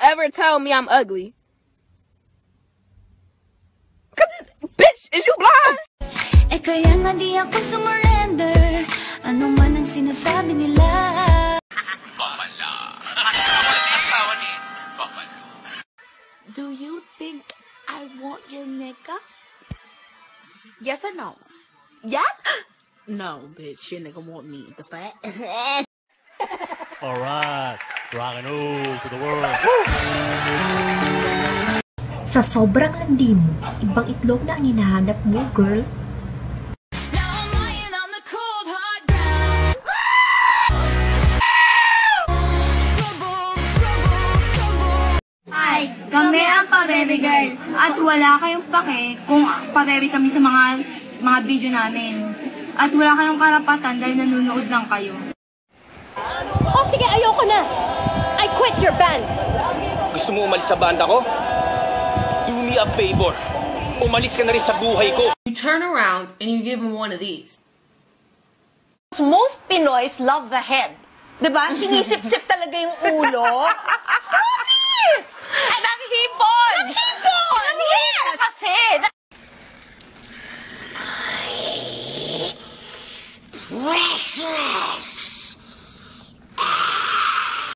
ever tell me I'm ugly. Cause bitch, is you blind? Eh kaya nga di ako sumurrender. Ano man ang sinasabi nila. Do you think I want your nigga? Yes or no? Yes? No, bitch. Your nigga want me. The fat? Alright. Rock and roll to the world. Sa sobrang landi mo, ibang itlog na ang hinahanap mo, girl. Hi, kami ang Pa-Bebe Girl. At wala kayong pake kung pa-bebe kami sa mga video namin. At wala kayong karapatan dahil nanonood lang kayo. Oh, sige, ayoko na. I quit your band. Gusto mo umalis sa banda ko? Do me a favor. Umalis ka na rin sa buhay ko. You turn around and you give him one of these. Most Pinoys love the head. Diba? Sinisip-sip talaga yung ulo.